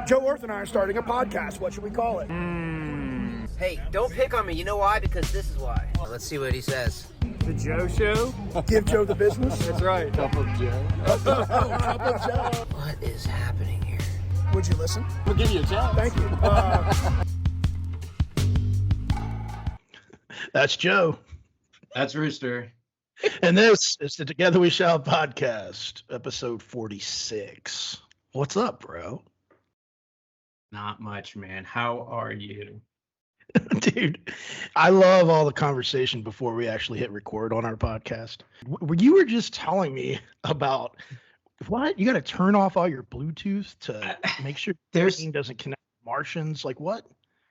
Joe Orth and I are starting a podcast. What should we call it? Hey, don't pick on me. You know why? Because this is why. Let's see what he says. The Joe Show? Give Joe the business? That's right. Cup of Joe. Cup of Joe. What is happening here? Would you listen? We'll give you a chance. Thank you. That's Joe. That's Rooster. And this is the Together We Shall podcast, episode 46. What's up, bro? Not much, man. How are you? Dude, I love all the conversation before we actually hit record on our podcast. You were just telling me about what? You got to turn off all your Bluetooth to make sure the thing doesn't connect with Martians? Like what?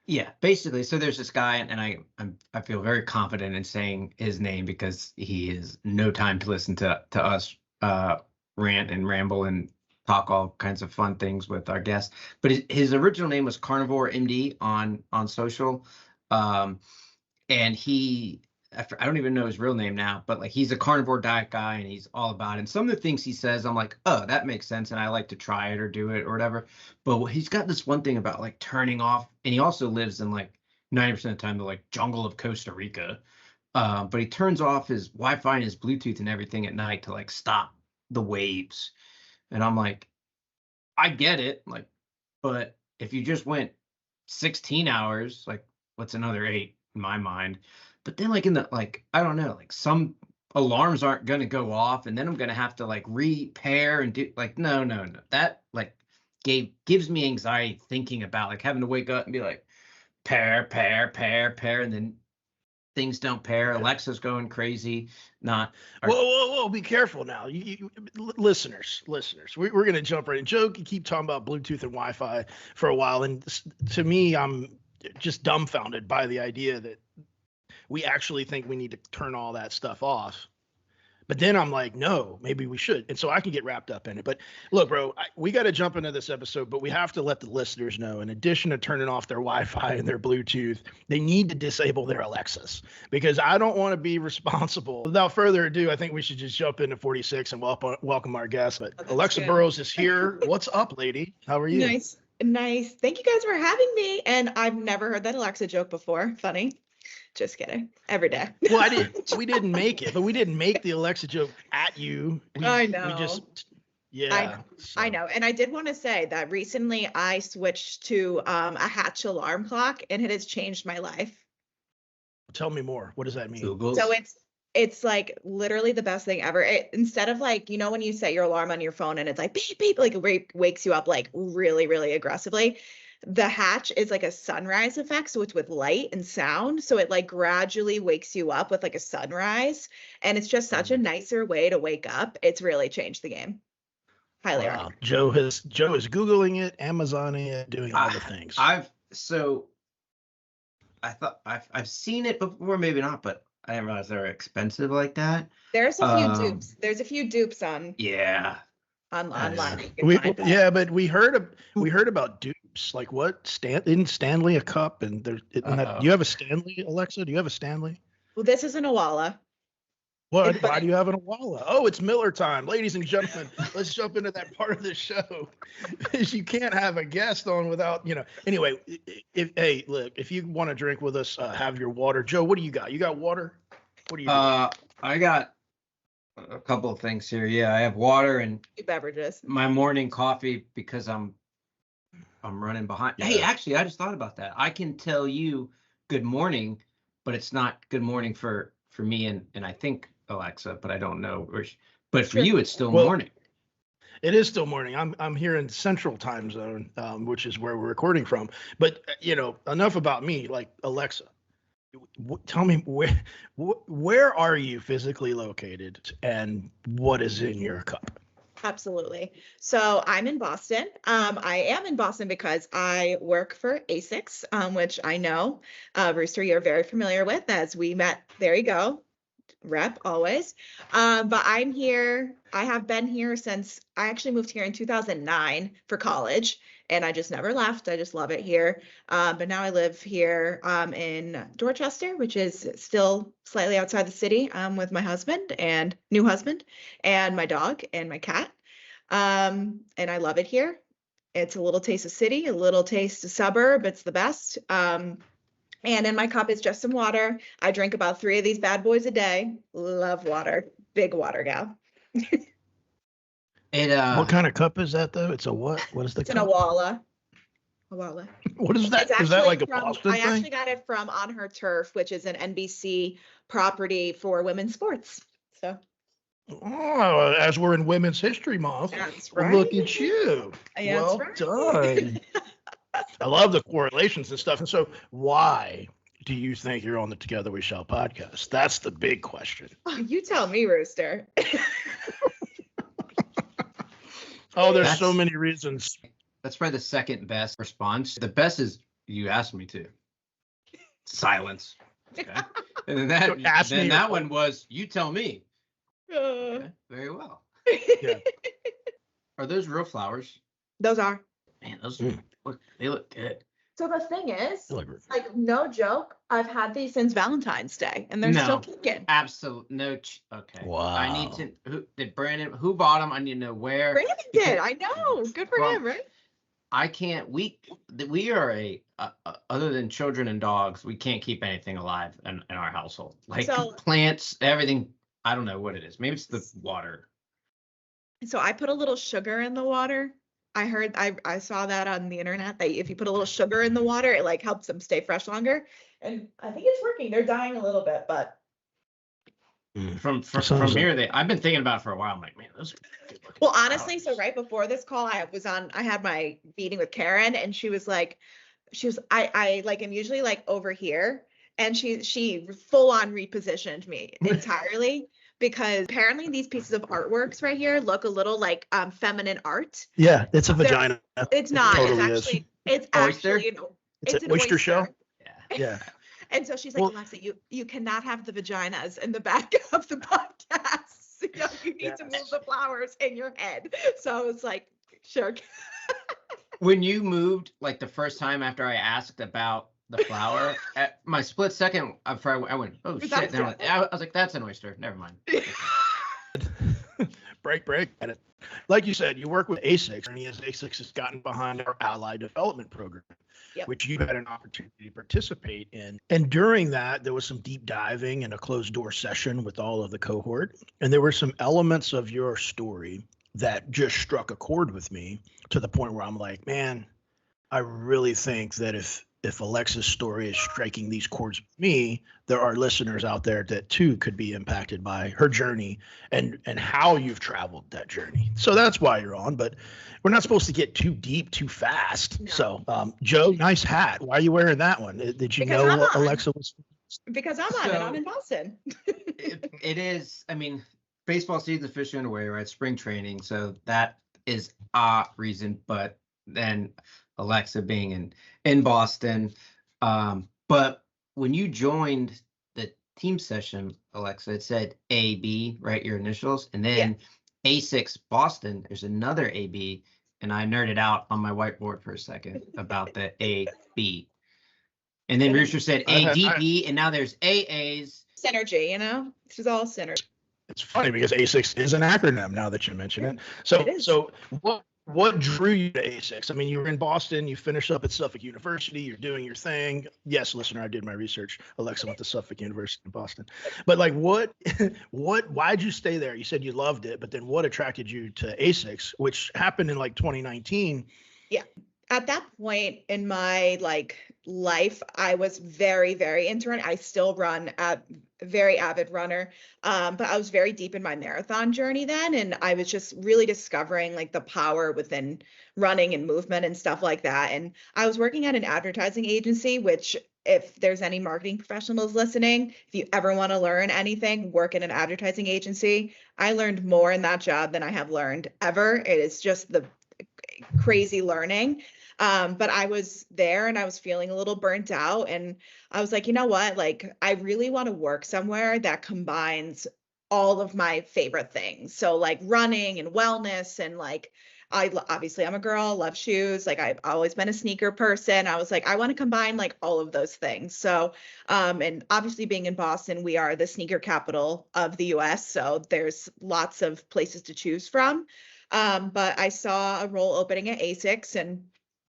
Yeah, basically. So there's this guy, and I feel very confident in saying his name because he has no time to listen to us rant and ramble and talk all kinds of fun things with our guests. But his original name was Carnivore MD on social, and he, I don't even know his real name now, but like he's a carnivore diet guy and he's all about it. And some of the things he says, I'm like, oh, that makes sense, and I like to try it or do it or whatever. But he's got this one thing about like turning off, and he also lives in like 90% of the time the like jungle of Costa Rica. But he turns off his Wi-Fi and his Bluetooth and everything at night to like stop the waves. And I'm like, I get it, like, but if you just went 16 hours, like, what's another 8 in my mind? But then, like, in the, like, I don't know, like, some alarms aren't going to go off, and then I'm going to have to, like, repair and do, like, no. That, like, gives me anxiety thinking about, like, having to wake up and be like, pair, and then things don't pair. Alexa's going crazy. Whoa! Be careful now, listeners. We're gonna jump right in. Joe can keep talking about Bluetooth and Wi-Fi for a while, and to me, I'm just dumbfounded by the idea that we actually think we need to turn all that stuff off. But then I'm like, no, maybe we should. And so I can get wrapped up in it. But look, bro, we got to jump into this episode, but we have to let the listeners know, in addition to turning off their Wi-Fi and their Bluetooth, they need to disable their Alexas, because I don't want to be responsible. Without further ado, I think we should just jump into 46 and welcome our guest. But Alexa Burrows is here. What's up, lady? How are you? Nice. Thank you guys for having me. And I've never heard that Alexa joke before. Funny. Just kidding. Every day. Well, we didn't make it, but we didn't make the Alexa joke at you. I know. We just, yeah. I know. And I did want to say that recently I switched to a Hatch alarm clock, and it has changed my life. Tell me more. What does that mean? Google. So it's like literally the best thing ever. Instead of like, you know, when you set your alarm on your phone and it's like beep, beep, like it wakes you up like really, really aggressively. The Hatch is like a sunrise effect, so it's with light and sound, so it like gradually wakes you up with like a sunrise, and it's just such a nicer way to wake up. It's really changed the game. Highly recommend. Joe is Googling it, Amazoning it, doing all the things. I thought I've seen it before, maybe not, but I didn't realize they were expensive like that. There's a few dupes. There's a few dupes on. Yeah. Online. But we heard about dupes. Like what? Isn't Stanley a cup? And do you have a Stanley, Alexa? Do you have a Stanley? Well, this is an Awala. What? Why do you have an Awala? Oh, it's Miller time, ladies and gentlemen. Let's jump into that part of the show. You can't have a guest on without, Anyway, if you want to drink with us, have your water. Joe, what do you got? You got water? What do you? I got a couple of things here. Yeah, I have water and beverages. My morning coffee because I'm running behind. Yeah. Hey, actually, I just thought about that. I can tell you good morning, but it's not good morning for me and I think Alexa, but I don't know. But for you, it's still morning. It is still morning. I'm here in Central Time Zone, which is where we're recording from. But enough about me. Like Alexa, tell me where are you physically located, and what is in your cup? Absolutely. So I'm in Boston. I am in Boston because I work for ASICS, which I know, Rooster, you're very familiar with, as we met. There you go. Rep always. But I'm here. I have been here since I actually moved here in 2009 for college, and I just never left. I just love it here. But now I live here in Dorchester, which is still slightly outside the city, with my husband and new husband and my dog and my cat. And I love it here. It's a little taste of city, a little taste of suburb. It's the best. And in my cup is just some water. I drink about 3 of these bad boys a day. Love water. Big water gal. What kind of cup is that though? It's a what? What is the It's an cup? Awala. Awala. What is that? It's Is that actually like a from, Boston I thing? actually got it from On Her Turf, which is an NBC property for women's sports. So Oh, as we're in Women's History Month, that's well, right. look at you. That's Well right. done. I love the correlations and stuff. And so, why do you think you're on the Together We Shall podcast? That's the big question. Oh, you tell me, Rooster. Oh, there's so That's- many reasons. That's probably the second best response. The best is you asked me to. Silence. Okay. And then Ask me then your that point. one was you tell me. Uh, Okay, very well. Yeah. Are those real flowers? Those are. Man, those Mm. they look good. So the thing is, Look, like, no joke, I've had these since Valentine's Day, and they're still No. kicking. Absolute no. Okay. I need Wow. to. Who did Brandon? Who bought them? I need to know where. Brandon did. I know. Good for Well, him, right? I can't. We are a other than children and dogs, we can't keep anything alive in our household. Like So- plants, everything. I don't know what it is. Maybe it's the water. So I put a little sugar in the water. I saw that on the internet that if you put a little sugar in the water, it like helps them stay fresh longer. And I think it's working. They're dying a little bit, but From Sounds here, I've been thinking about it for a while. I'm like, man, those are good looking well, honestly, so flowers. right before this call, I had my meeting with Karen, and she was, I like am usually like over here, and she full on repositioned me entirely because apparently these pieces of artworks right here look a little like feminine art. Yeah, it's a They're- vagina. It's not. totally It's is. actually it's Oyster? actually It's an an oyster shell. Yeah. Yeah. And so she's like, Well- Alexa, you cannot have the vaginas in the back of the podcast. You know, you need to move the flowers in your head. So I was like, sure. When you moved, like the first time after I asked about the flower, at my split second, I went, oh Was shit. that And I was like, that's an oyster. Never mind. break. And it, like you said, you work with ASICS, and as ASICS has gotten behind our ally development program, Yep. which you had an opportunity to participate in. And during that, there was some deep diving and a closed door session with all of the cohort. And there were some elements of your story that just struck a chord with me to the point where I'm like, man, I really think that if Alexa's story is striking these chords with me, there are listeners out there that too could be impacted by her journey and how you've traveled that journey. So that's why you're on, but we're not supposed to get too deep too fast. No. So Joe, nice hat. Why are you wearing that one? Did you Because know I'm on. Alexa was? Because I'm on it. I'm So- in Boston. It is. I mean, baseball season's officially underway, right? Spring training, so that is a reason. But then Alexa being in Boston, but when you joined the team session, Alexa, it said AB, right? Your initials, and then A6 Boston. There's another AB, and I nerded out on my whiteboard for a second about the AB. And then Rooster said ADB, and now there's AAs. Synergy, you know? This is all synergy. It's funny because ASICS is an acronym now that you mention it. So It is. so what drew you to ASICS? I mean, you were in Boston, you finished up at Suffolk University, you're doing your thing. Yes, listener, I did my research. Alexa went to Suffolk University in Boston. But like why'd you stay there? You said you loved it, but then what attracted you to ASICS, which happened in like 2019? At that point in my life, I was very, very into running. I still run, very avid runner. But I was very deep in my marathon journey then. And I was just really discovering like the power within running and movement and stuff like that. And I was working at an advertising agency, which if there's any marketing professionals listening, if you ever want to learn anything, work in an advertising agency. I learned more in that job than I have learned ever. It is just the crazy learning. But I was there and I was feeling a little burnt out, and I was like, you know what? Like, I really want to work somewhere that combines all of my favorite things. So like running and wellness, and like, obviously I'm a girl, love shoes. Like I've always been a sneaker person. I was like, I want to combine like all of those things. So, and obviously being in Boston, we are the sneaker capital of the US. So there's lots of places to choose from. But I saw a role opening at ASICS, and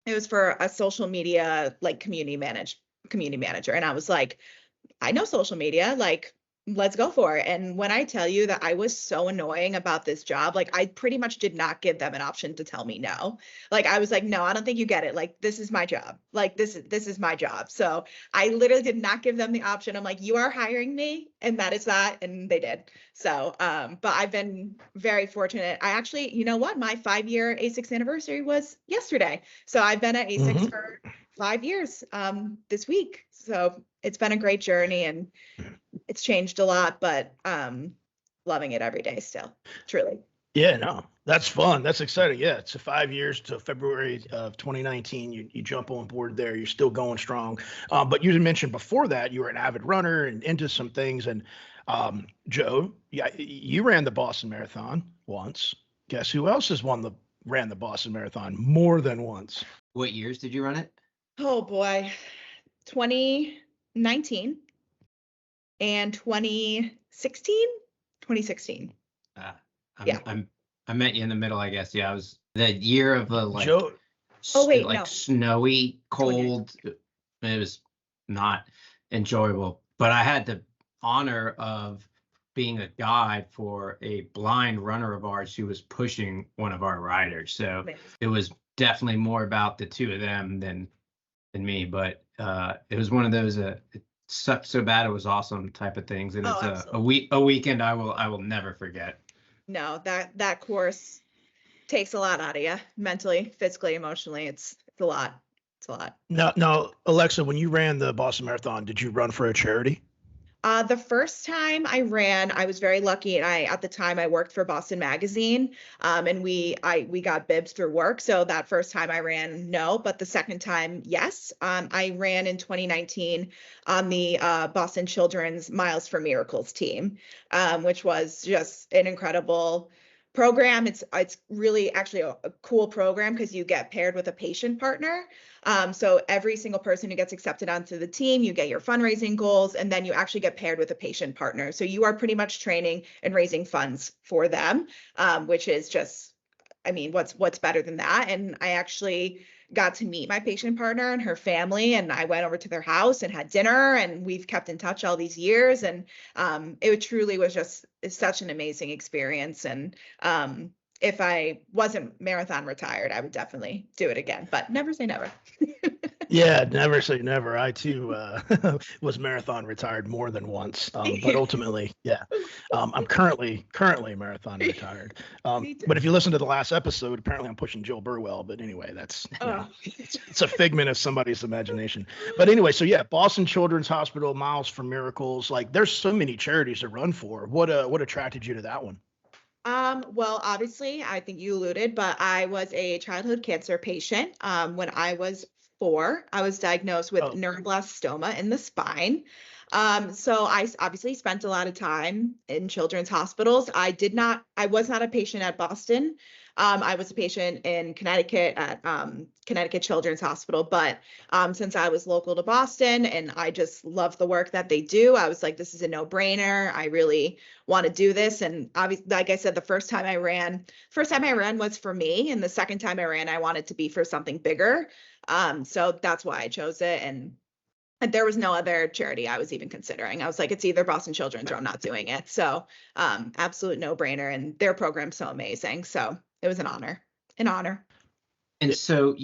it was for a social media like community manager. And I was like, I know social media, like, let's go for it. And when I tell you that I was so annoying about this job, like I pretty much did not give them an option to tell me no. Like I was like, no, I don't think you get it. Like this is my job. Like this is my job. So I literally did not give them the option. I'm like, you are hiring me, and that is that. And they did. So but I've been very fortunate. I actually, you know what? My 5-year ASICS anniversary was yesterday. So I've been at ASICS for 5 years this week. So it's been a great journey, and it's changed a lot, but loving it every day still, truly. Yeah, no, that's fun. That's exciting. Yeah, it's 5 years to February of 2019. You jump on board there. You're still going strong. But you mentioned before that you were an avid runner and into some things. And Joe, yeah, you ran the Boston Marathon once. Guess who else ran the Boston Marathon more than once? What years did you run it? Oh boy, 2019 and 2016. 2016. Yeah. I met you in the middle, I guess. Yeah, I was the year of the like Joe. Oh, wait, like no. snowy, cold. It was not enjoyable, but I had the honor of being a guide for a blind runner of ours who was pushing one of our riders. So it was definitely more about the two of them than me, but it was one of those it sucked so bad it was awesome type of things, and it's a weekend I will never forget. No, that course takes a lot out of you, mentally, physically, emotionally. It's a lot. It's a lot. Now, Alexa, when you ran the Boston Marathon, did you run for a charity? The first time I ran, I was very lucky, and at the time I worked for Boston Magazine, and we got bibs through work. So that first time I ran, no, but the second time, yes. I ran in 2019 on the Boston Children's Miles for Miracles team, which was just an incredible program. It's really actually a cool program because you get paired with a patient partner. So every single person who gets accepted onto the team, you get your fundraising goals, and then you actually get paired with a patient partner. So you are pretty much training and raising funds for them, which is just, I mean, what's better than that? And I actually got to meet my patient partner and her family, and I went over to their house and had dinner, and we've kept in touch all these years. And it truly was just such an amazing experience. And if I wasn't marathon retired, I would definitely do it again, but never say never. Yeah, never say never. I too was marathon retired more than once, but ultimately, yeah, I'm currently marathon retired. But if you listen to the last episode, apparently I'm pushing Joe Burwell. But anyway, that's it's a figment of somebody's imagination. But anyway, so yeah, Boston Children's Hospital, Miles for Miracles. Like, there's so many charities to run for. What attracted you to that one? Well, obviously, I think you alluded, but I was a childhood cancer patient. When I was 4, I was diagnosed with neuroblastoma in the spine. So I obviously spent a lot of time in children's hospitals. I was not a patient at Boston. I was a patient in Connecticut at Connecticut Children's Hospital, but since I was local to Boston and I just love the work that they do, I was like, this is a no-brainer. I really want to do this. And obviously, like I said, the first time I ran was for me, and the second time I ran, I wanted to be for something bigger. So that's why I chose it. And there was no other charity I was even considering. I was like, it's either Boston Children's or I'm not doing it. So absolute no-brainer, and their program's so amazing. So it was an honor. And so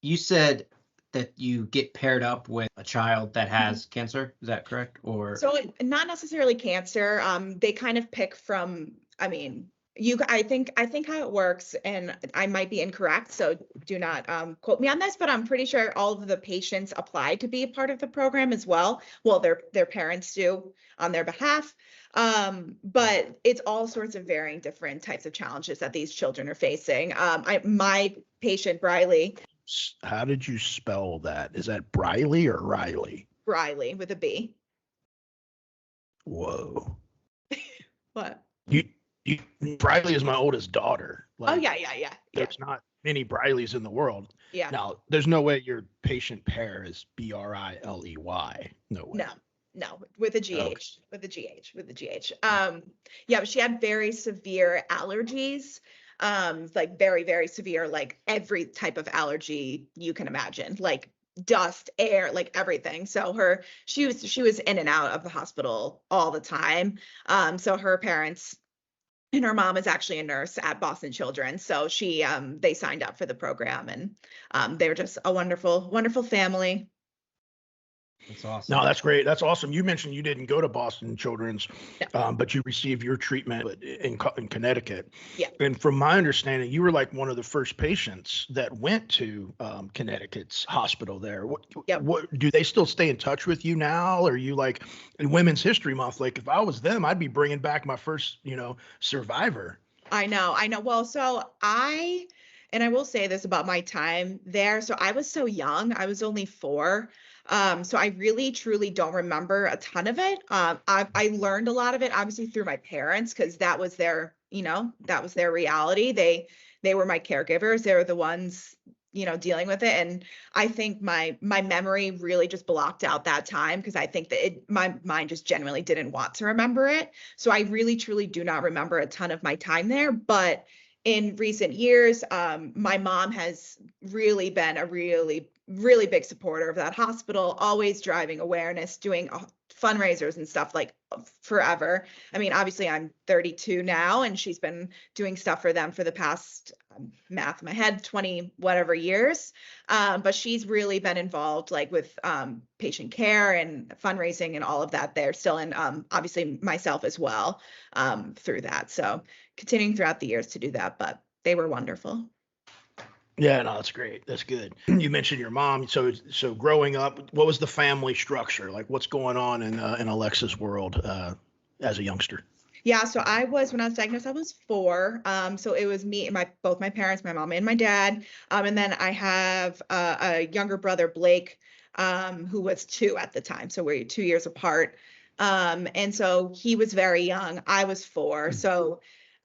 you said that you get paired up with a child that has cancer. Is that correct? Or so not necessarily cancer. They kind of pick from, I mean, I think how it works, and I might be incorrect, so do not quote me on this, but I'm pretty sure all of the patients apply to be a part of the program as well. Well, their parents do on their behalf. But it's all sorts of varying different types of challenges that these children are facing. My patient, Briley. How did you spell that? Is that Briley or Riley? Briley with a B. Whoa. What? Briley is my oldest daughter. Like, yeah. There's not many Brileys in the world. Yeah. Now, there's no way your patient pair is Briley. No way. No, with a GH, Okay. with a GH. Yeah, but she had very severe allergies. like very, very severe, like every type of allergy you can imagine, like dust, air, like everything. So she was in and out of the hospital all the time. So her parents and her mom is actually a nurse at Boston Children's. So they signed up for the program, and they were just a wonderful, wonderful family. That's awesome. No, that's great. That's awesome. You mentioned you didn't go to Boston Children's, but you received your treatment in Connecticut. Yeah. And from my understanding, you were like one of the first patients that went to Connecticut's hospital there. What do they still stay in touch with you now? Or are you like in Women's History Month? Like if I was them, I'd be bringing back my first, survivor. I know. Well, and I will say this about my time there. So I was so young. I was only 4. So I really, truly don't remember a ton of it. I learned a lot of it, obviously, through my parents, because that was their reality. They were my caregivers. They were the ones, dealing with it. And I think my memory really just blocked out that time, because I think that my mind just genuinely didn't want to remember it. So I really, truly do not remember a ton of my time there. But in recent years, my mom has really been a really, really big supporter of that hospital, always driving awareness, doing fundraisers and stuff like forever. I mean, obviously I'm 32 now, and she's been doing stuff for them for the past, math in my head, 20 whatever years. But she's really been involved like with patient care and fundraising and all of that there still. And obviously myself as well through that. So continuing throughout the years to do that, but they were wonderful. Yeah, no, that's great. That's good. You mentioned your mom. So growing up, what was the family structure? Like what's going on in Alexa's world as a youngster? Yeah, so when I was diagnosed, I was 4. So it was me and both my parents, my mom and my dad. And then I have a younger brother, Blake, who was 2 at the time. So we're 2 years apart. And so he was very young. I was 4. So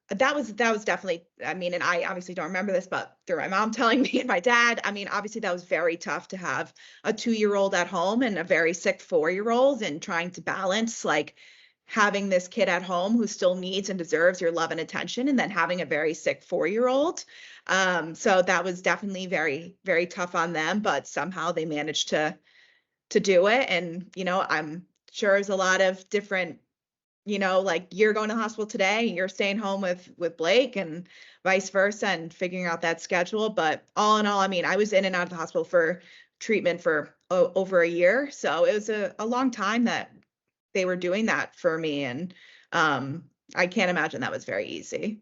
that was definitely, I mean, and I obviously don't remember this, but through my mom telling me and my dad, I mean, obviously that was very tough to have a 2-year-old at home and a very sick 4-year-old, and trying to balance like having this kid at home who still needs and deserves your love and attention, and then having a very sick 4-year-old. So that was definitely very, very tough on them, but somehow they managed to do it. And, I'm sure there's a lot of different, like you're going to the hospital today, you're staying home with Blake, and vice versa, and figuring out that schedule. But all in all, I mean, I was in and out of the hospital for treatment for over a year. So it was a long time that they were doing that for me. And I can't imagine that was very easy.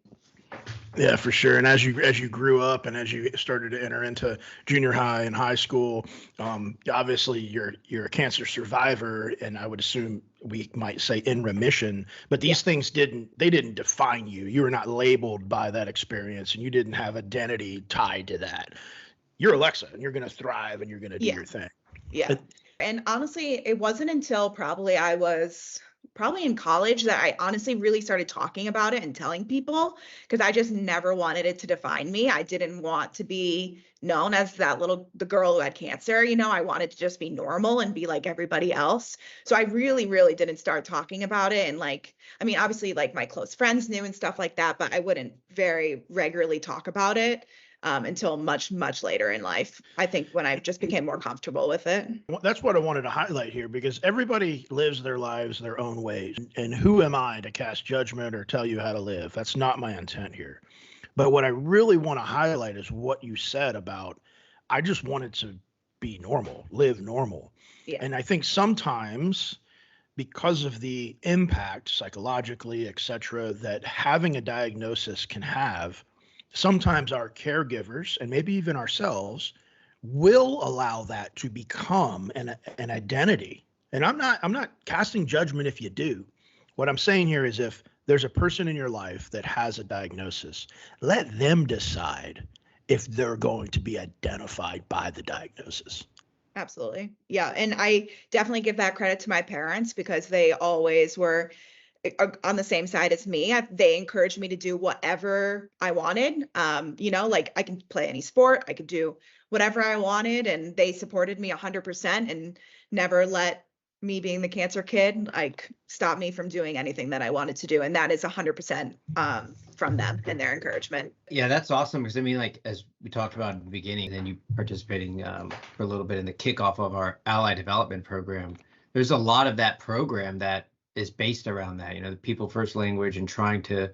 Yeah, for sure. And as you grew up and as you started to enter into junior high and high school, obviously you're a cancer survivor, and I would assume we might say in remission. But these things didn't define you. You were not labeled by that experience, and you didn't have identity tied to that. You're Alexa, and you're going to thrive, and you're going to do your thing. Yeah. And honestly, it wasn't until I was in college that I honestly really started talking about it and telling people, because I just never wanted it to define me. I didn't want to be known as the girl who had cancer. I wanted to just be normal and be like everybody else. So I really, really didn't start talking about it. And obviously like my close friends knew and stuff like that, but I wouldn't very regularly talk about it until much, much later in life. I think when I just became more comfortable with it. Well, that's what I wanted to highlight here, because everybody lives their lives their own ways. And who am I to cast judgment or tell you how to live? That's not my intent here. But what I really want to highlight is what you said about, I just wanted to be normal, live normal. Yeah. And I think sometimes, because of the impact psychologically, et cetera, that having a diagnosis can have, sometimes our caregivers and maybe even ourselves will allow that to become an identity. And I'm not casting judgment if you do. What I'm saying here is, if there's a person in your life that has a diagnosis, let them decide if they're going to be identified by the diagnosis. Absolutely. Yeah. And I definitely give that credit to my parents, because they always were on the same side as me. They encouraged me to do whatever I wanted. Like I can play any sport, I could do whatever I wanted, and they supported me 100% and never let me being the cancer kid, like stopped me from doing anything that I wanted to do. And that is 100% from them and their encouragement. Yeah, that's awesome. Because I mean, like, as we talked about in the beginning, and you participating for a little bit in the kickoff of our ally development program, there's a lot of that program that is based around that, the people first language, and trying to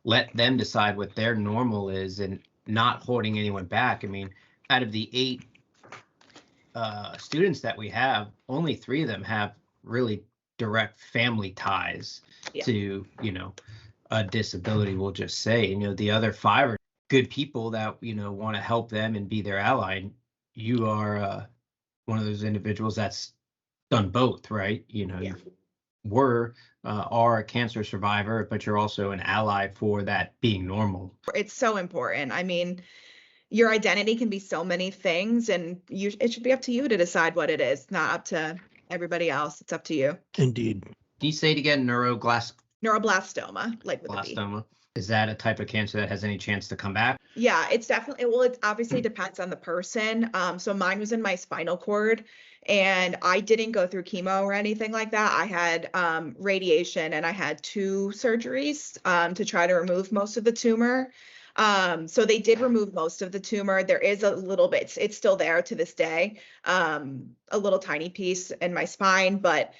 let them decide what their normal is and not holding anyone back. I mean, out of the 8 students that we have, only 3 of them have really direct family ties to, a disability, we'll just say. The other 5 are good people that, want to help them and be their ally. And you are one of those individuals that's done both, right? You are a cancer survivor, but you're also an ally for that being normal. It's so important. I mean, your identity can be so many things, and it should be up to you to decide what it is, not up to everybody else. It's up to you. Indeed. Can you say it again? Neuroblastoma, like with a B. Blastoma. Is that a type of cancer that has any chance to come back? Yeah, it's definitely, well, it obviously depends on the person. So mine was in my spinal cord, and I didn't go through chemo or anything like that. I had radiation, and I had 2 surgeries to try to remove most of the tumor. So they did remove most of the tumor. There is a little bit, it's still there to this day, a little tiny piece in my spine, but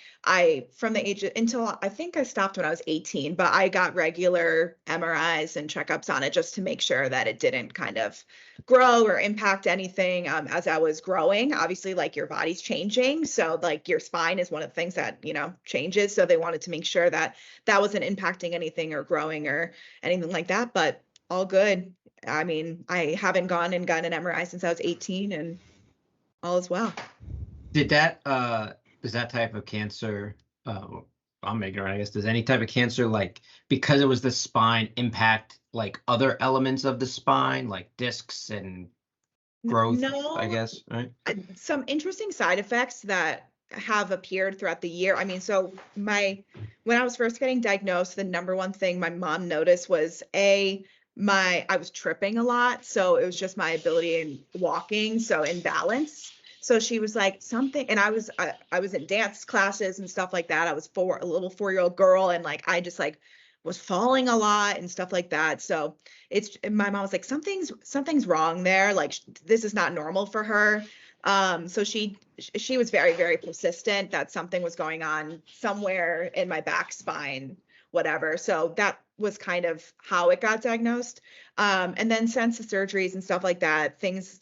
from the age until I think I stopped when I was 18, but I got regular MRIs and checkups on it just to make sure that it didn't kind of grow or impact anything as I was growing. Obviously, like, your body's changing. So like your spine is one of the things that, changes. So they wanted to make sure that that wasn't impacting anything or growing or anything like that. But all good. I mean, I haven't gone and gotten an MRI since I was 18, and all is well. Does that type of cancer, I'm ignorant, I guess, does any type of cancer, like, because it was the spine, impact like other elements of the spine, like discs and growth, No, I guess, right? some interesting side effects that have appeared throughout the year. I mean, so when I was first getting diagnosed, the number one thing my mom noticed was I was tripping a lot. So it was just my ability in walking, so in balance. So she was like, something, and I was in dance classes and stuff like that. I was a little 4-year-old girl, and like I just like was falling a lot and stuff like that. So my mom was like, something's wrong there. Like, this is not normal for her. So she was very, very persistent that something was going on somewhere in my back spine, whatever. So that was kind of how it got diagnosed. And then since the surgeries and stuff like that, things,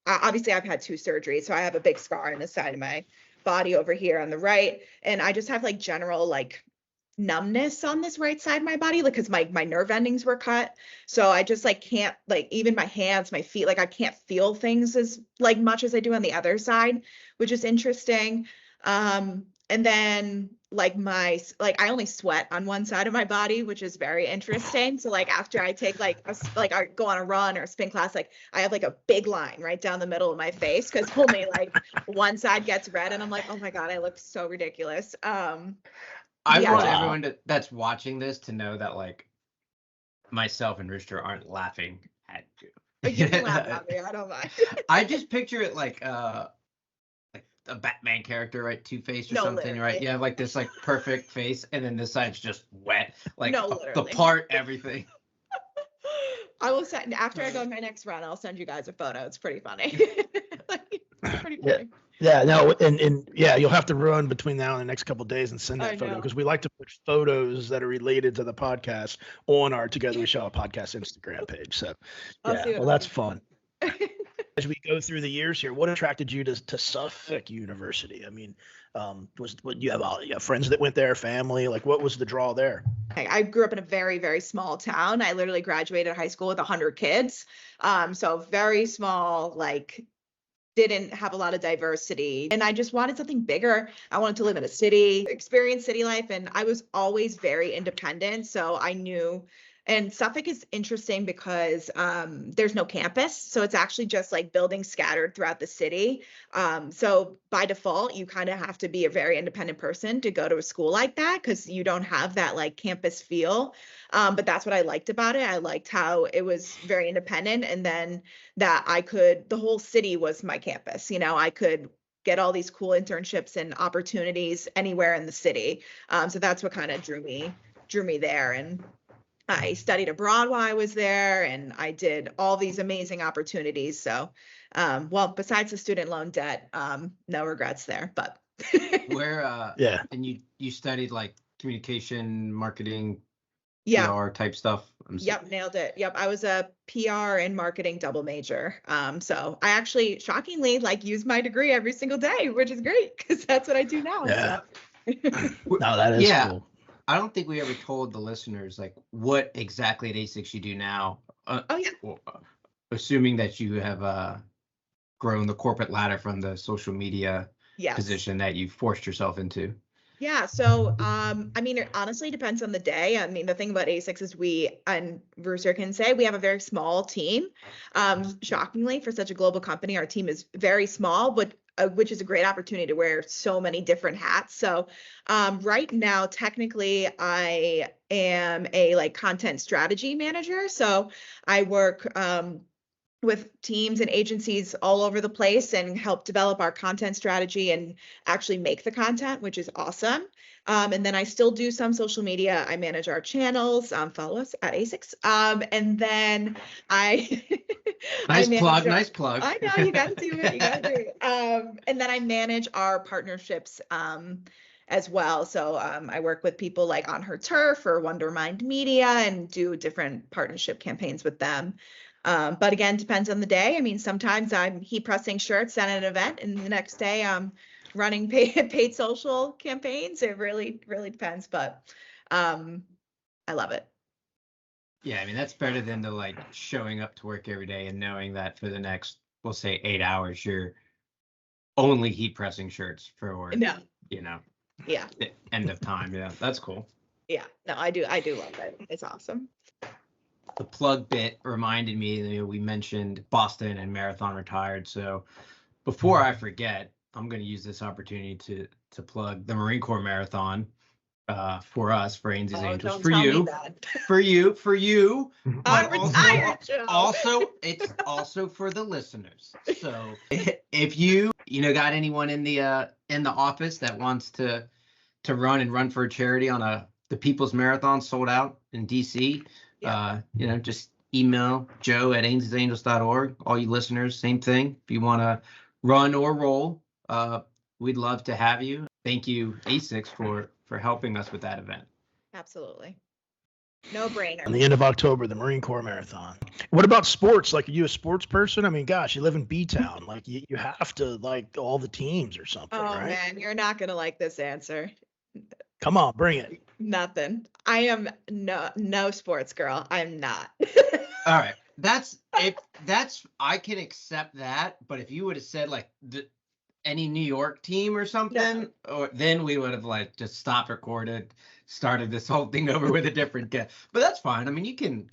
obviously I've had 2 surgeries. So I have a big scar on the side of my body over here on the right. And I just have like general like numbness on this right side of my body, like, cause my nerve endings were cut. So I just like can't, like, even my hands, my feet, like I can't feel things as like much as I do on the other side, which is interesting. And then like I only sweat on one side of my body, which is very interesting. So like after I take like I go on a run or a spin class, like I have like a big line right down the middle of my face because only like one side gets red, and I'm like, oh my God, I look so ridiculous. I want everyone that's watching this to know that like myself and Rooster aren't laughing at you. You can laugh at me, I don't mind. I just picture it like a Batman character, right? Two-Face or something, literally. right? You have like this like perfect face, and then this side's just wet, like the literally. part, everything. I will send, after I go on my next run, I'll send you guys a photo. It's pretty funny. It's pretty funny. Yeah, no, and yeah, you'll have to run between now and the next couple of days and send that photo, because we like to put photos that are related to the podcast on our Together We Shall podcast Instagram page. So yeah, well, that's fun. As we go through the years here, what attracted you to Suffolk University? I mean, you have friends that went there, family? Like, what was the draw there? I grew up in a very, very small town. I literally graduated high school with 100 kids. So very small, like didn't have a lot of diversity, and I just wanted something bigger. I wanted to live in a city, experience city life, and I was always very independent. So I knew. And Suffolk is interesting because there's no campus. So it's actually just like buildings scattered throughout the city. So by default, you kind of have to be a very independent person to go to a school like that, because you don't have that like campus feel. But that's what I liked about it. I liked how it was very independent, and then that the whole city was my campus. You know, I could get all these cool internships and opportunities anywhere in the city. So that's what kind of drew me there. And I studied abroad while I was there, and I did all these amazing opportunities. So, well, besides the student loan debt, no regrets there, but. Where, Yeah. and you studied like communication, marketing, Yeah. PR type stuff. Yep, nailed it. Yep, I was a PR and marketing double major. So I actually shockingly like use my degree every single day, which is great because that's what I do now. Yeah. So. No, that is cool. I don't think we ever told the listeners like what exactly at ASICS you do now. Oh yeah. Assuming that you have grown the corporate ladder from the social media Yes. position that you forced yourself into. Yeah. So, I mean, it honestly depends on the day. I mean, the thing about ASICS is and Rooster can say, we have a very small team. Shockingly, for such a global company, our team is very small, but which is a great opportunity to wear so many different hats. So, right now, technically, I am a like content strategy manager. So I work, with teams and agencies all over the place and help develop our content strategy and actually make the content, which is awesome. And then I still do some social media. I manage our channels. Follow us at ASICS. And then I Nice plug. I know you got to do it. You got to do it. And then I manage our partnerships as well. So I work with people like On Her Turf or Wondermind Media and do different partnership campaigns with them. But again, depends on the day. I mean, sometimes I'm heat pressing shirts at an event, and the next day I'm running paid social campaigns. It really depends, but I love it. Yeah, I mean, that's better than the like showing up to work every day and knowing that for the next, we'll say 8 hours, you're only heat pressing shirts for, No. The end of time. Yeah, that's cool. Yeah, no, I do love it. It's awesome. The plug bit reminded me, we mentioned Boston and Marathon retired. So before I forget, I'm going to use this opportunity to plug the Marine Corps Marathon for us, for Ainsley's Angels, for you. I'm retired, Joe. Also, it's also for the listeners. So if you got anyone in the office that wants to run for a charity on the People's Marathon sold out in DC. Yeah. Just email Joe at ainslesangels.org. All you listeners, same thing. If you want to run or roll, we'd love to have you. Thank you, ASICS, for helping us with that event. Absolutely. No brainer. On the end of October, the Marine Corps Marathon. What about sports? Like, are you a sports person? I mean, gosh, you live in B-Town. Like, you have to like all the teams or something, Oh, right? man, you're not going to like this answer. Come on, bring it. Nothing. I am no sports girl. I'm not. All right. I can accept that. But if you would have said like any New York team or something, then we would have like just stopped recorded, started this whole thing over with a different guest. But that's fine. I mean, you can.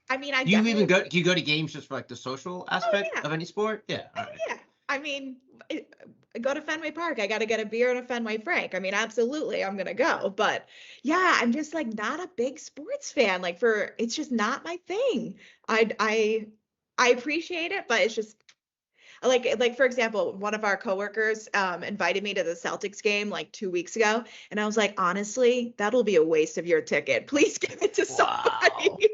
I mean, do you go to games just for like the social aspect of any sport? Yeah. All right. Yeah. I mean, go to Fenway Park. I got to get a beer and a Fenway Frank. I mean, absolutely, I'm gonna go. But yeah, I'm just like not a big sports fan. Like it's just not my thing. I appreciate it, but it's just like for example, one of our coworkers invited me to the Celtics game like 2 weeks ago, and I was like, honestly, that'll be a waste of your ticket. Please give it to somebody.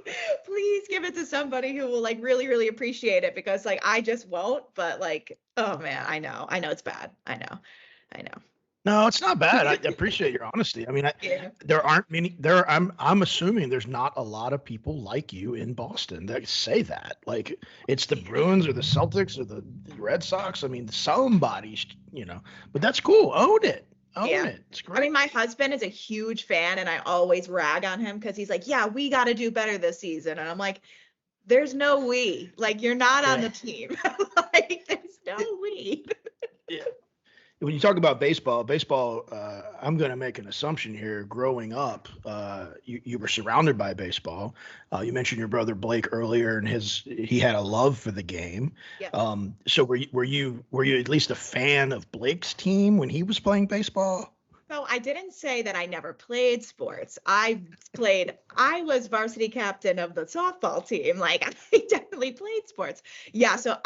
Please give it to somebody who will like really appreciate it, because like I just won't. But like, oh man, I know it's bad. I know. No, it's not bad. I appreciate your honesty. I mean, there aren't many. I'm assuming there's not a lot of people like you in Boston that say that. Like, it's the Bruins or the Celtics or the Red Sox. I mean, somebody's, But that's cool. Own it. Own it. It's great. I mean, my husband is a huge fan, and I always rag on him because he's like, "Yeah, we got to do better this season," and I'm like, "There's no we. Like, you're not on the team. Like, there's no we." Yeah. When you talk about baseball, I'm going to make an assumption here. Growing up, you were surrounded by baseball. You mentioned your brother Blake earlier, and he had a love for the game. Yeah. So were you at least a fan of Blake's team when he was playing baseball? So I didn't say that I never played sports. I was varsity captain of the softball team. Like, I definitely played sports. Yeah. So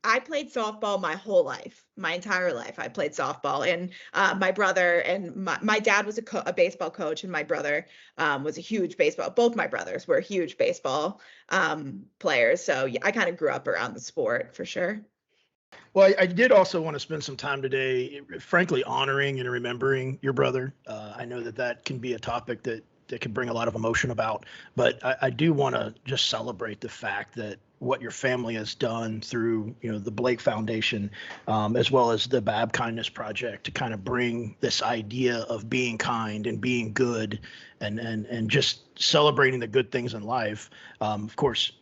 I played softball my whole life, my entire life. I played softball, and my brother and my dad was a baseball coach, and my brother was a huge baseball. Both my brothers were huge baseball players. So yeah, I kind of grew up around the sport for sure. Well, I did also want to spend some time today, frankly, honoring and remembering your brother. I know that can be a topic that can bring a lot of emotion about, but I do want to just celebrate the fact that what your family has done through, the Blake Foundation, as well as the Bab Kindness Project, to kind of bring this idea of being kind and being good, and just celebrating the good things in life. Of course,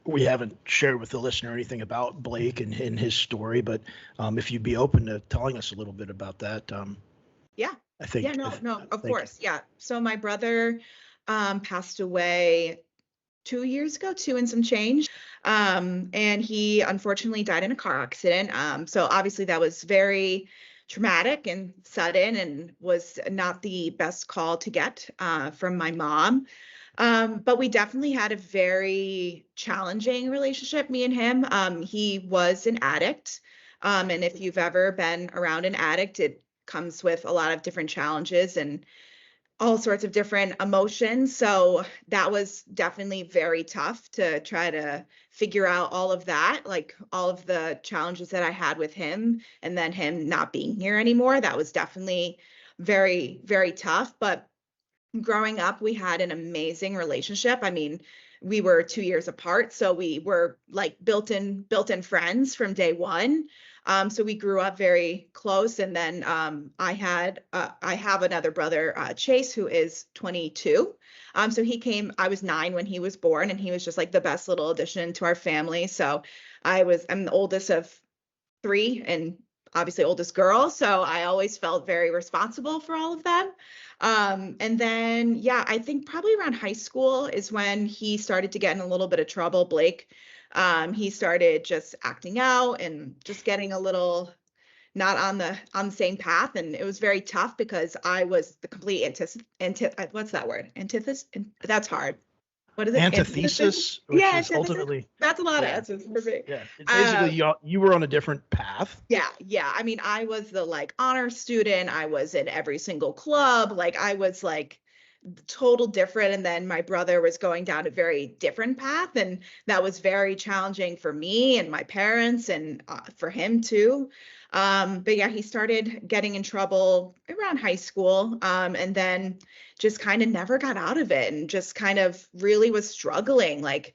we haven't shared with the listener anything about Blake and his story, but if you'd be open to telling us a little bit about that. Yeah. I think. Yeah, no, of course. Yeah. So my brother passed away 2 years ago, 2 and some change. And he unfortunately died in a car accident. So obviously that was very traumatic and sudden, and was not the best call to get from my mom. But we definitely had a very challenging relationship, me and him. He was an addict. And if you've ever been around an addict, it comes with a lot of different challenges and all sorts of different emotions. So that was definitely very tough to try to figure out all of that, like all of the challenges that I had with him, and then him not being here anymore. That was definitely very, very tough. But growing up, we had an amazing relationship. I mean, we were 2 years apart, so we were like built-in friends from day one. So we grew up very close. And then I have another brother, Chase, who is 22. So he came, I was 9 when he was born, and he was just like the best little addition to our family. So I'm the oldest of 3, and obviously oldest girl. So I always felt very responsible for all of them. And then, yeah, I think probably around high school is when he started to get in a little bit of trouble, Blake. He started just acting out and just getting a little not on the same path. And it was very tough because I was the complete what's that word? Antithesis? That's hard. What is it? Antithesis, which Yeah, is ultimately. that's a lot Yeah. of answers for me. Yeah, it's basically you were on a different path. Yeah. I mean, I was the like honor student. I was in every single club. Like I was like total different. And then my brother was going down a very different path. And that was very challenging for me and my parents, and for him too. But yeah, he started getting in trouble around high school. And then just kind of never got out of it, and just kind of really was struggling like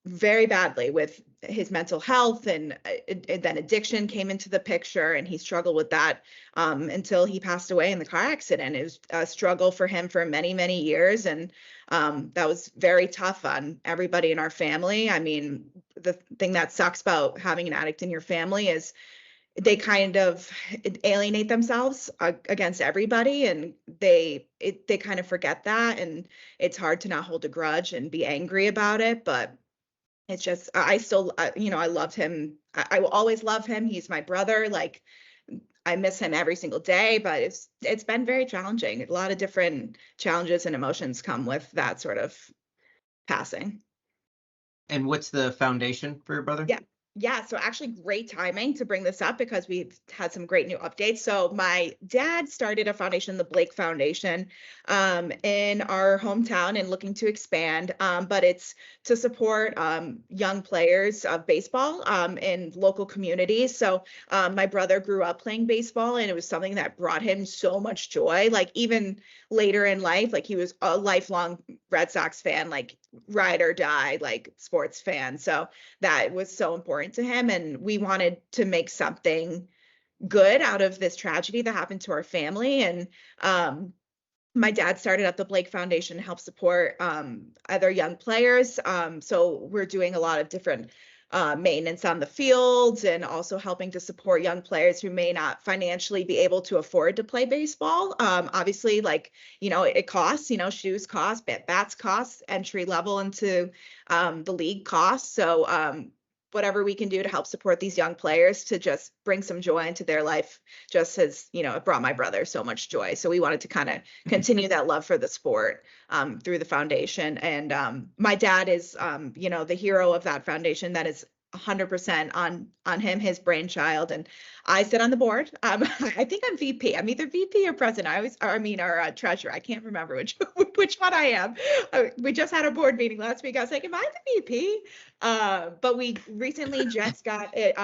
very badly with his mental health. And then addiction came into the picture, and he struggled with that until he passed away in the car accident. It was a struggle for him for many, many years. And that was very tough on everybody in our family. I mean, the thing that sucks about having an addict in your family is they kind of alienate themselves against everybody, and they kind of forget that. And it's hard to not hold a grudge and be angry about it. But it's just, I still, I loved him. I will always love him. He's my brother. Like I miss him every single day, but it's been very challenging. A lot of different challenges and emotions come with that sort of passing. And what's the foundation for your brother? Yeah, so actually great timing to bring this up because we've had some great new updates. So my dad started a foundation, the Blake Foundation, in our hometown, and looking to expand. But it's to support young players of baseball in local communities. So my brother grew up playing baseball, and it was something that brought him so much joy. Like even later in life, like he was a lifelong Red Sox fan, like ride or die, like sports fan. So that was so important to him. And we wanted to make something good out of this tragedy that happened to our family. And my dad started up the Blake Foundation to help support other young players. So we're doing a lot of different maintenance on the fields, and also helping to support young players who may not financially be able to afford to play baseball. Obviously, like, it costs, shoes cost, bats cost, entry level into the league costs. So whatever we can do to help support these young players to just bring some joy into their life, just as, it brought my brother so much joy. So we wanted to kind of continue that love for the sport through the foundation. And my dad is, the hero of that foundation that is 100% on him, his brainchild, and I sit on the board. I think I'm VP. I'm either VP or president. Or treasurer. I can't remember which which one I am. We just had a board meeting last week. I was like, am I the VP? But we recently just got it.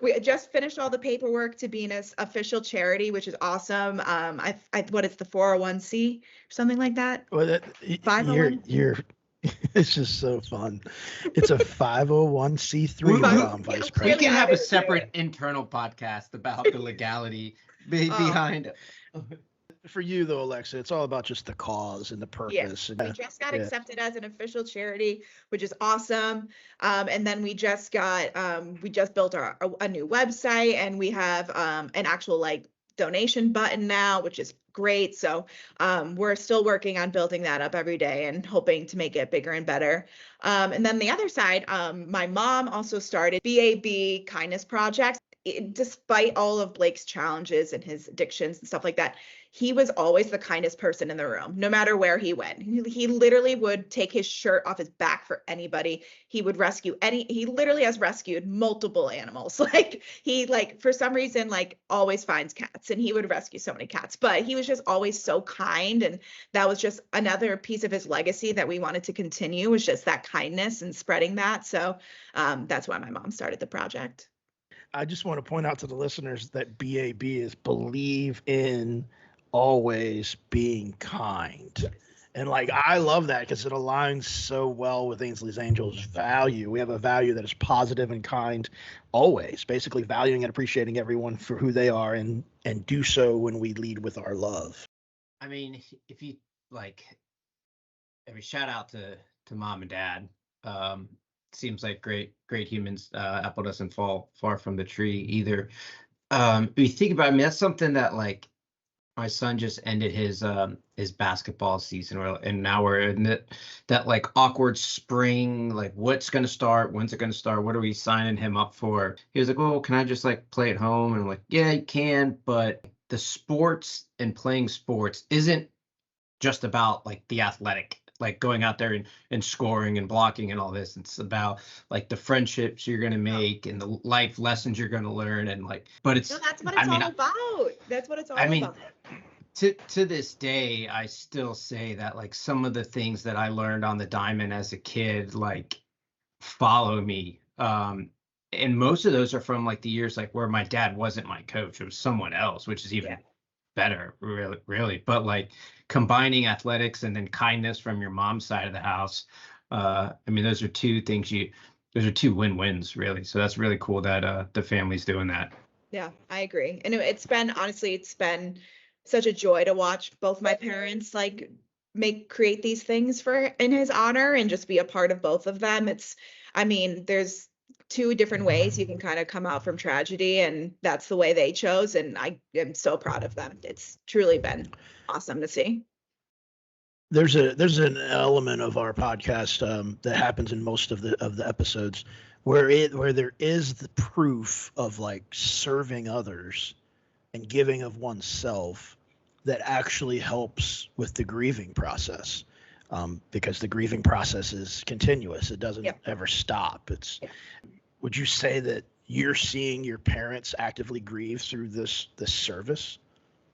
We just finished all the paperwork to be an official charity, which is awesome. What is the 401c or something like that? Well, 501? you're it's just so fun. It's a 501c3 where I'm vice We We president. can have added a to separate it. internal podcast about the legality behind it. For you though, Alexa, it's all about just the cause and the purpose. We just got Yeah. accepted as an official charity, which is awesome. And then we just built a new website, and we have an actual like donation button now, which is great. So we're still working on building that up every day and hoping to make it bigger and better. And then the other side, my mom also started BAB Kindness Projects. Despite all of Blake's challenges and his addictions and stuff like that, he was always the kindest person in the room, no matter where he went. He literally would take his shirt off his back for anybody. He would rescue he literally has rescued multiple animals. For some reason, always finds cats, and he would rescue so many cats, but he was just always so kind. And that was just another piece of his legacy that we wanted to continue, was just that kindness and spreading that. So that's why my mom started the project. I just want to point out to the listeners that BAB is believe in always being kind. And I love that because it aligns so well with Ainsley's Angels value. We have a value that is positive and kind always, basically valuing and appreciating everyone for who they are, and do so when we lead with our love. I mean, if you every shout out to mom and dad. Seems like great humans. Apple doesn't fall far from the tree either. If you think about it, I mean, that's something that my son just ended his basketball season, and now we're in that awkward spring, what's going to start, when's it going to start, what are we signing him up for? He was like, well, can I just play at home? And I'm like, yeah, you can, but the sports and playing sports isn't just about the athletic, going out there and scoring and blocking and all this. It's about the friendships you're going to make and the life lessons you're going to learn. And but it's, No, that's what it's all about. That's what it's all about. To this day, I still say that some of the things that I learned on the diamond as a kid, follow me. And most of those are from the years where my dad wasn't my coach. It was someone else, which is even better, really. But combining athletics and then kindness from your mom's side of the house, I mean, those are two win-wins, really. So that's really cool that the family's doing that. Yeah, I agree. And it's been such a joy to watch both my parents create these things in his honor, and just be a part of both of them. There's two different ways you can kind of come out from tragedy, and that's the way they chose, and I am so proud of them. It's truly been awesome to see. There's an element of our podcast that happens in most of the episodes where there is the proof of serving others and giving of oneself that actually helps with the grieving process, because the grieving process is continuous. It doesn't ever stop. Would you say that you're seeing your parents actively grieve through this service?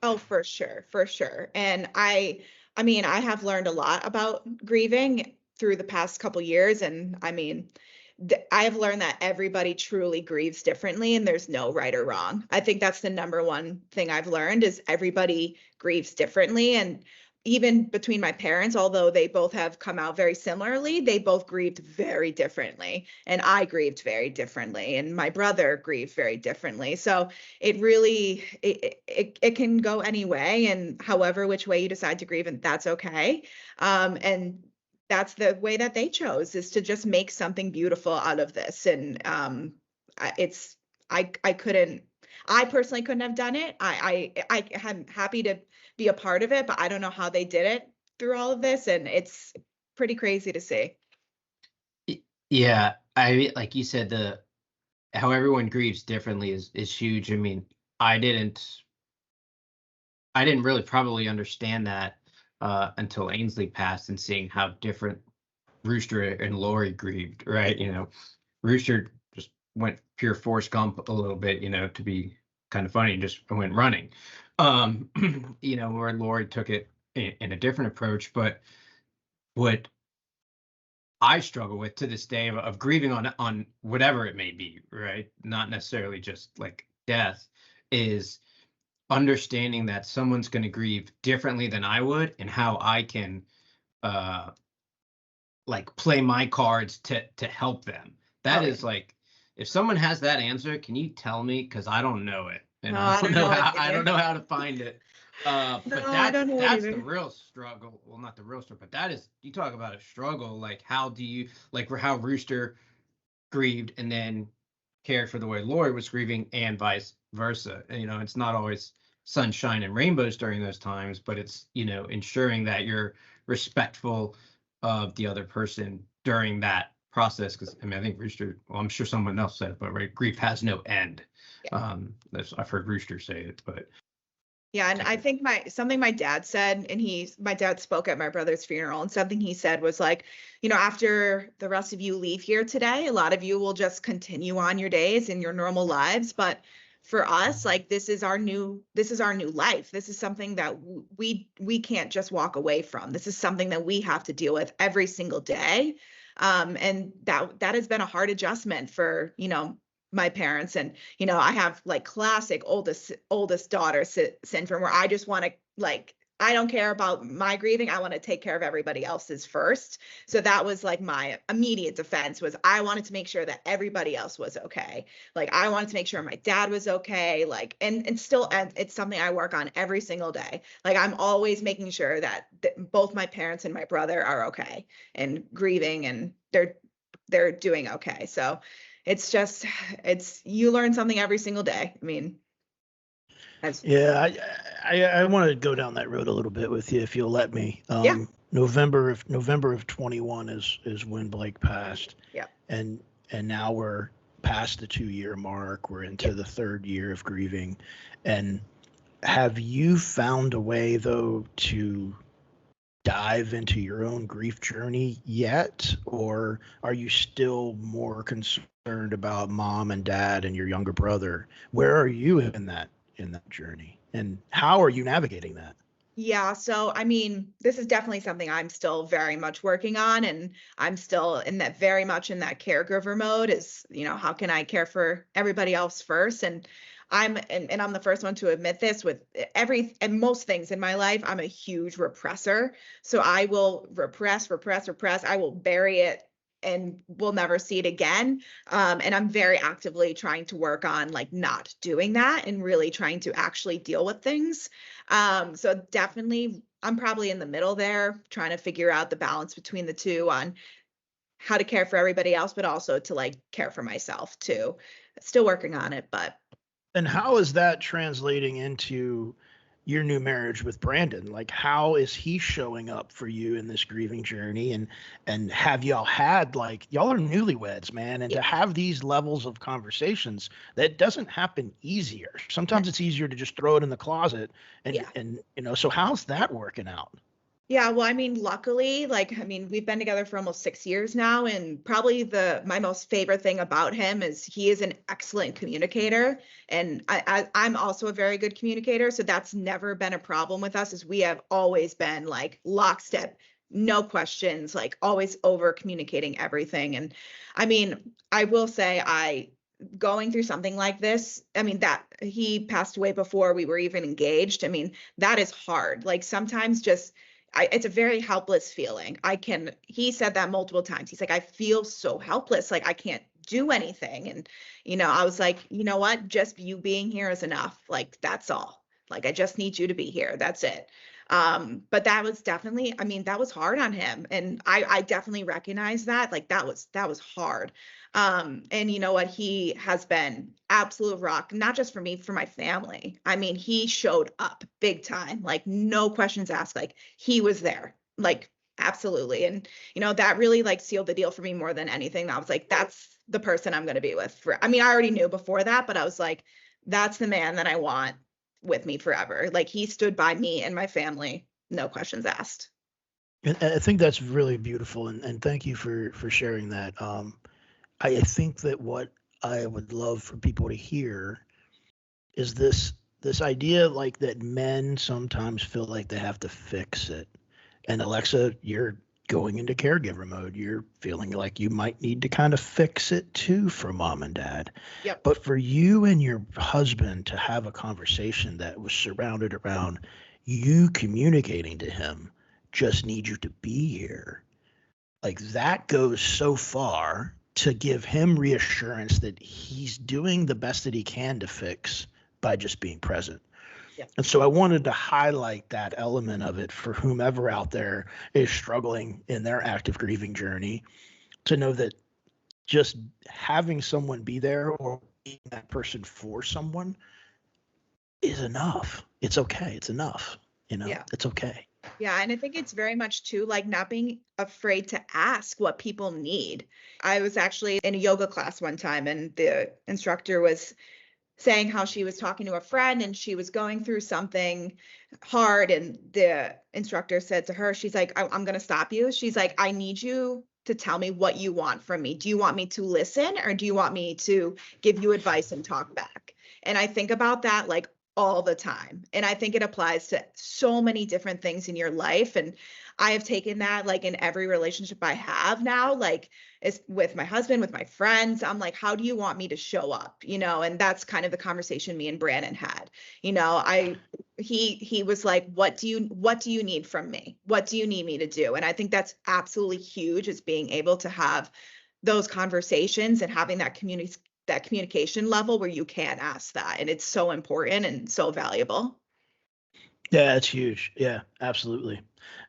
Oh, for sure. And I have learned a lot about grieving through the past couple years. And I have learned that everybody truly grieves differently, and there's no right or wrong. I think that's the number one thing I've learned, is everybody grieves differently. And even between my parents, although they both have come out very similarly, they both grieved very differently. And I grieved very differently, and my brother grieved very differently. So it really, it can go any way, and however which way you decide to grieve, and that's okay. And that's the way that they chose, is to just make something beautiful out of this. And I personally couldn't have done it. I am happy to be a part of it, but I don't know how they did it through all of this, and it's pretty crazy to see. Yeah, like you said, how everyone grieves differently is huge. I mean, I didn't really probably understand that until Ainsley passed, and seeing how different Rooster and Lori grieved, right? Rooster just went pure Forrest Gump a little bit, to be kind of funny, just went running. Where Lori took it in a different approach. But what I struggle with to this day of grieving on whatever it may be, right? Not necessarily just like death, is understanding that someone's going to grieve differently than I would, and how I can like play my cards to help them. That is like, if someone has that answer, can you tell me? Because I don't know it, and I don't know how to find it. But that's the real struggle. Well, not the real struggle, but that is, you talk about a struggle. Like, how do you, like, how Rooster grieved and then cared for the way Lori was grieving, and vice versa. It's not always sunshine and rainbows during those times, but it's, ensuring that you're respectful of the other person during that process. Because I think Rooster, well, I'm sure someone else said it, but right, grief has no end. Yeah. I've heard Rooster say it, but yeah, and I think something my dad said, and my dad spoke at my brother's funeral, and something he said was like, after the rest of you leave here today, a lot of you will just continue on your days and your normal lives, but for us, like, this is our new life. This is something that we can't just walk away from. This is something that we have to deal with every single day. And that has been a hard adjustment for, my parents. And, I have like classic oldest daughter syndrome, where I just want to, like, I don't care about my grieving. I want to take care of everybody else's first. So that was like my immediate defense, was I wanted to make sure that everybody else was okay. Like, I wanted to make sure my dad was okay. Like, and it's something I work on every single day. Like, I'm always making sure that both my parents and my brother are okay and grieving, and they're doing okay. So you learn something every single day. I mean, I want to go down that road a little bit with you, if you'll let me. November of 21 is when Blake passed. Yeah. And now we're past the 2-year mark. We're into the 3rd year of grieving. And have you found a way, though, to dive into your own grief journey yet? Or are you still more concerned about mom and dad and your younger brother? Where are you in that journey, and how are you navigating that? Yeah, so I mean, this is definitely something I'm still very much working on, and I'm still very much in that caregiver mode. Is, how can I care for everybody else first? And I'm the first one to admit this. With and most things in my life, I'm a huge repressor. So I will repress. I will bury it and we'll never see it again. And I'm very actively trying to work on like not doing that and really trying to actually deal with things. So definitely I'm probably in the middle there, trying to figure out the balance between the two on how to care for everybody else, but also to like care for myself too. Still working on it, but. And how is that translating into your new marriage with Brandon? Like, how is he showing up for you in this grieving journey? And have y'all had, like, y'all are newlyweds, man, and to have these levels of conversations, that doesn't happen easier. Sometimes it's easier to just throw it in the closet and so how's that working out? Yeah, well, I mean, luckily, we've been together for almost 6 years now, and probably my most favorite thing about him is he is an excellent communicator, and I'm also a very good communicator, so that's never been a problem with us, as we have always been like lockstep, no questions, like always over communicating everything. And I mean, I will say going through something like this, I mean, that he passed away before we were even engaged. I mean, that is hard. Like sometimes it's a very helpless feeling. He said that multiple times. He's like, I feel so helpless. Like I can't do anything. And, I was like, you know what? Just you being here is enough. Like, that's all. Like, I just need you to be here. That's it. But that was definitely, that was hard on him. And I definitely recognize that. Like that was hard. And you know what? He has been absolute rock, not just for me, for my family. I mean, he showed up big time, like no questions asked, like he was there, like absolutely. And, that really like sealed the deal for me more than anything. I was like, that's the person I'm going to be with I already knew before that, but I was like, that's the man that I want with me forever. Like he stood by me and my family, no questions asked. And I think that's really beautiful. And thank you for sharing that. I think that what I would love for people to hear is this idea like that men sometimes feel like they have to fix it. And Alexa, you're going into caregiver mode. You're feeling like you might need to kind of fix it too for mom and dad. Yep. But for you and your husband to have a conversation that was surrounded around you communicating to him, just need you to be here. Like that goes so far to give him reassurance that he's doing the best that he can to fix by just being present. Yeah. And so I wanted to highlight that element of it for whomever out there is struggling in their active grieving journey, to know that just having someone be there or being that person for someone is enough. It's okay. It's enough. Yeah. It's okay. Yeah. And I think it's very much too, like not being afraid to ask what people need. I was actually in a yoga class one time, and the instructor was saying how she was talking to a friend and she was going through something hard. And the instructor said to her, she's like, I'm going to stop you. She's like, I need you to tell me what you want from me. Do you want me to listen, or do you want me to give you advice and talk back? And I think about that like all the time. And I think it applies to so many different things in your life. And I have taken that like in every relationship I have now, like is with my husband, with my friends. I'm like, how do you want me to show up? And that's kind of the conversation me and Brandon had. He was like, what do you need from me? What do you need me to do? And I think that's absolutely huge, is being able to have those conversations and having that communication level where you can ask that. And it's so important and so valuable. Yeah, it's huge. Yeah, absolutely.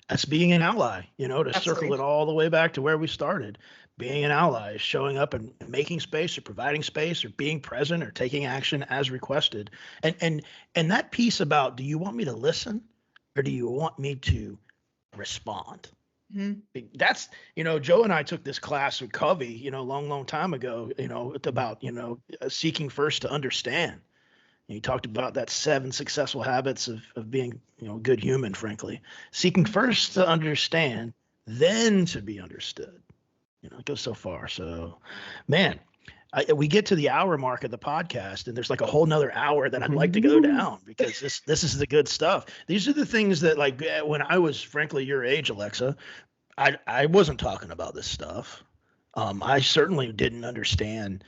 That's being an ally, to Absolutely. circle it all the way back to where we started. Being an ally is showing up and making space or providing space or being present or taking action as requested. And that piece about, do you want me to listen or do you want me to respond? Mm-hmm. That's, Joe and I took this class with Covey, long time ago, about, seeking first to understand. He talked about that 7 successful habits of being, a good human, frankly. Seeking first to understand, then to be understood. It goes so far. So, man, we get to the hour mark of the podcast, and there's like a whole nother hour that I'd like to go down, because this is the good stuff. These are the things that, like, when I was frankly your age, Alexa, I wasn't talking about this stuff. I certainly didn't understand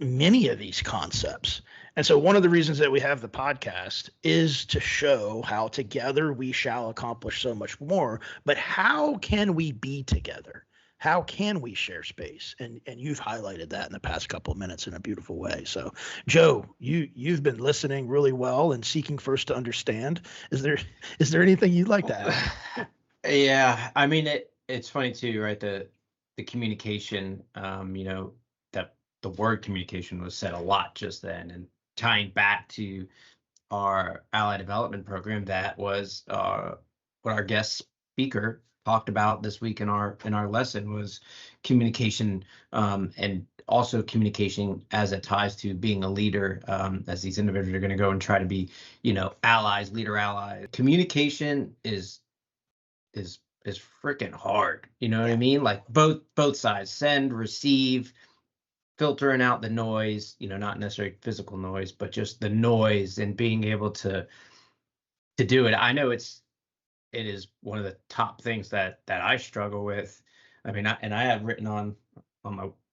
many of these concepts. And so one of the reasons that we have the podcast is to show how together we shall accomplish so much more. But how can we be together? How can we share space? And you've highlighted that in the past couple of minutes in a beautiful way. So, Joe, you've been listening really well and seeking first to understand. Is there anything you'd like to add? Yeah, I mean, it's funny too, right? The communication, that the word communication was said a lot just then, and tying back to our ally development program, that was what our guest speaker talked about this week in our lesson, was communication, and also communication as it ties to being a leader, as these individuals are going to go and try to be, allies, leader allies. Communication is freaking hard. You know what I mean? Like both sides, send, receive, filtering out the noise, not necessarily physical noise, but just the noise, and being able to do it. I know it is one of the top things that I struggle with. I mean, I have written on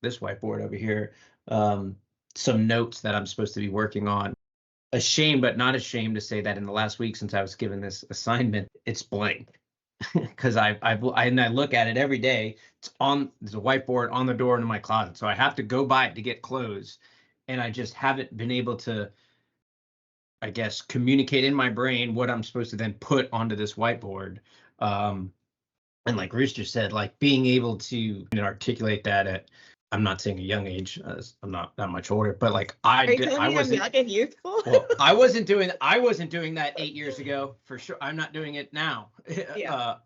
this whiteboard over here, some notes that I'm supposed to be working on. Ashamed, but not ashamed to say that in the last week since I was given this assignment, it's blank. Because I look at it every day. There's a whiteboard on the door in my closet, so I have to go by it to get clothes, and I just haven't been able to, I guess, communicate in my brain what I'm supposed to then put onto this whiteboard. And like Rooster said, like being able to articulate that at, I'm not saying a young age, I'm not that much older, but like I wasn't young and youthful. well, I wasn't doing that 8 years ago, for sure. I'm not doing it now. Yeah.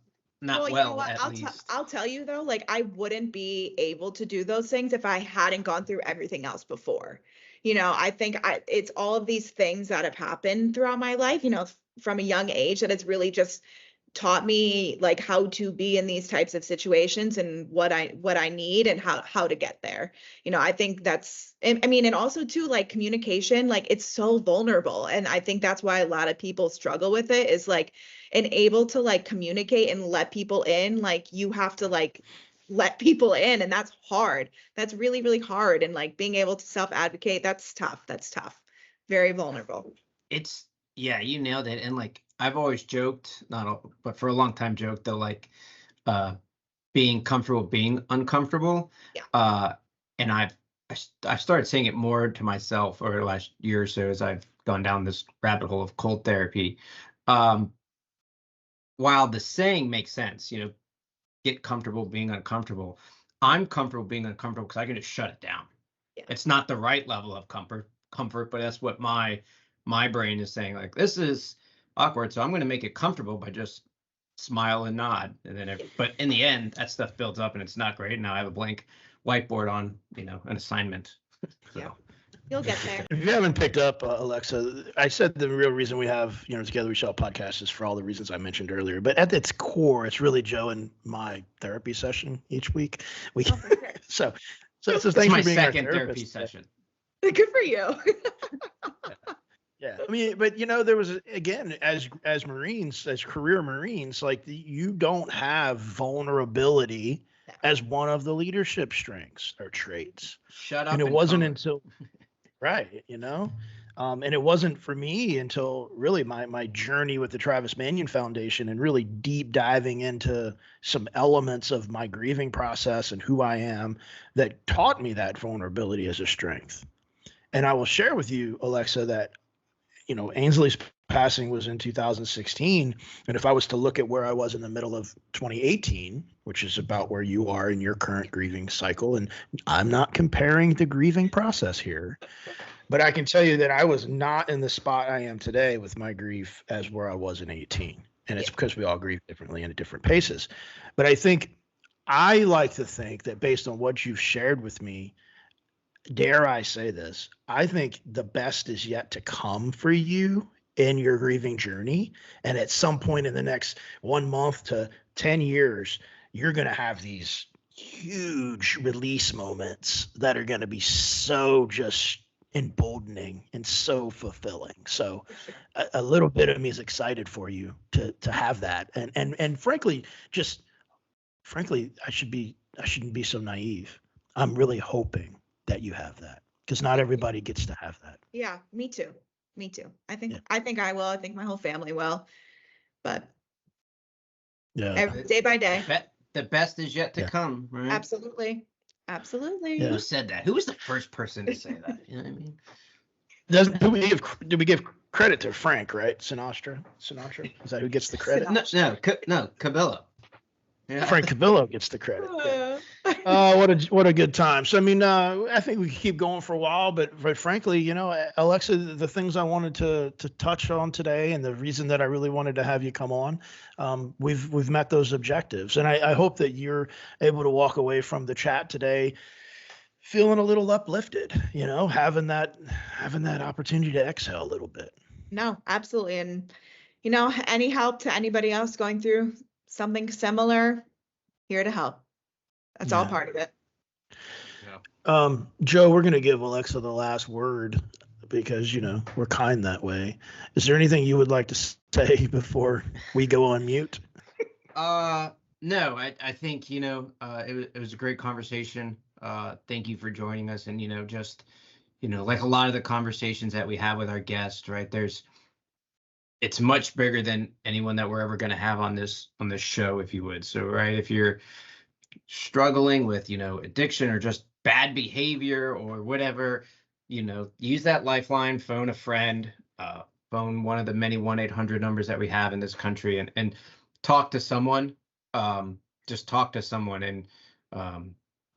At least. I'll tell you though, like I wouldn't be able to do those things if I hadn't gone through everything else before. I think it's all of these things that have happened throughout my life, from a young age, that it's really just taught me like how to be in these types of situations and what I need and how to get there. I think that's, I mean, and also too, like communication, like it's so vulnerable. And I think that's why a lot of people struggle with it, is like, and able to like communicate and let people in. Like you have to like let people in, and that's hard. That's really, really hard. And like being able to self-advocate, that's tough. That's tough. Very vulnerable. Yeah, you nailed it. And like I've always joked, but for a long time joked that like being comfortable being uncomfortable. Yeah. And I've started saying it more to myself over the last year or so as I've gone down this rabbit hole of cold therapy. While the saying makes sense, get comfortable being uncomfortable. I'm comfortable being uncomfortable because I can just shut it down. Yeah. It's not the right level of comfort, but that's what my brain is saying. Like, this is awkward, so I'm going to make it comfortable by just smile and nod. And then, but in the end, that stuff builds up and it's not great. Now I have a blank whiteboard on, an assignment. So. Yeah. You'll get there. If you haven't picked up, Alexa, I said the real reason we have, Together We Shall podcast is for all the reasons I mentioned earlier. But at its core, it's really Joe and my therapy session each week. So thanks It's for my being second our therapy therapist. session. Good for you. Yeah. I mean, but there was, again, as Marines, as career Marines, like you don't have vulnerability as one of the leadership strengths or traits. Shut up. And it wasn't until right, and it wasn't for me until really my journey with the Travis Manion Foundation and really deep diving into some elements of my grieving process and who I am that taught me that vulnerability as a strength. And I will share with you, Alexa, that Ainsley's passing was in 2016, and if I was to look at where I was in the middle of 2018, which is about where you are in your current grieving cycle, and I'm not comparing the grieving process here, but I can tell you that I was not in the spot I am today with my grief as where I was in 18. And it's because we all grieve differently and at different paces. But I like to think that based on what you've shared with me, dare I say this, I think the best is yet to come for you in your grieving journey. And at some point in the next 1 month to 10 years, you're going to have these huge release moments that are going to be so just emboldening and so fulfilling. So a little bit of me is excited for you to have that. And frankly, I shouldn't be so naive. I'm really hoping that you have that, because not everybody gets to have that. Yeah, me too. I think I will. I think my whole family will. But day by day. The best is yet to come, right? Absolutely. Yeah. Who said that? Who was the first person to say that? You know what I mean? Do we give credit to Frank, right? Sinatra? Is that who gets the credit? No, Cabello. Yeah. Frank Cavillo gets the credit. What a good time. So, I mean, I think we could keep going for a while, but frankly, Alexa, the things I wanted to touch on today and the reason that I really wanted to have you come on, we've met those objectives. And I hope that you're able to walk away from the chat today feeling a little uplifted, having that opportunity to exhale a little bit. No, absolutely. And, any help to anybody else going through something similar, here to help. That's all part of it. Yeah. Joe, we're going to give Alexa the last word because, we're kind that way. Is there anything you would like to say before we go on mute? No, I think, it was a great conversation. Thank you for joining us. And, like a lot of the conversations that we have with our guests, right, it's much bigger than anyone that we're ever going to have on this show, if you would. So, right, if you're struggling with, addiction or just bad behavior or whatever, use that lifeline, phone a friend, phone one of the many 1-800 numbers that we have in this country and talk to someone. Just talk to someone. And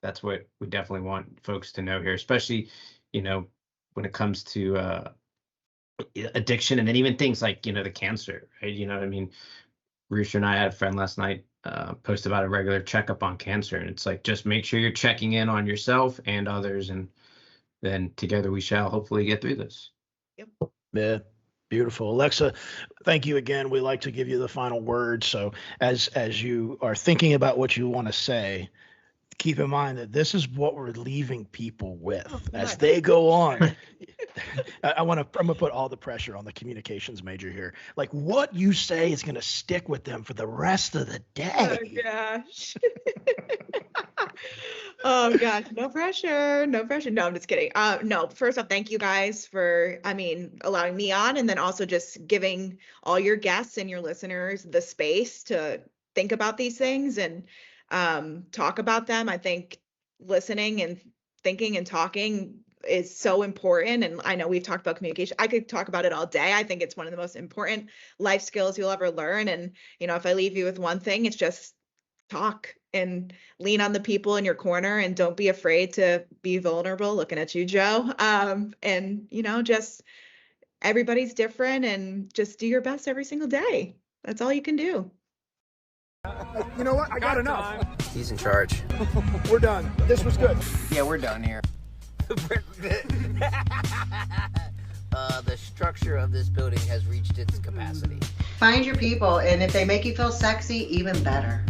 that's what we definitely want folks to know here, especially, when it comes to addiction and then even things like, the cancer, right? You know what I mean? Rooster and I had a friend last night post about a regular checkup on cancer. And it's like, just make sure you're checking in on yourself and others. And then together we shall hopefully get through this. Yep. Yeah. Beautiful. Alexa, thank you again. We like to give you the final word. So as you are thinking about what you want to say, keep in mind that this is what we're leaving people with as they go on. I'm going to put all the pressure on the communications major here. Like, what you say is going to stick with them for the rest of the day. Oh gosh. Oh gosh, no pressure, no pressure. No, I'm just kidding. No, first off, thank you guys for, allowing me on, and then also just giving all your guests and your listeners the space to think about these things and talk about them. I think listening and thinking and talking is so important. And I know we've talked about communication. I could talk about it all day. I think it's one of the most important life skills you'll ever learn. And, if I leave you with one thing, it's just talk and lean on the people in your corner and don't be afraid to be vulnerable. Looking at you, Joe. And, just everybody's different, and just do your best every single day. That's all you can do. You know what? I got enough. He's in charge. We're done. This was good. Yeah, we're done here. The structure of this building has reached its capacity. Find your people, and if they make you feel sexy, even better.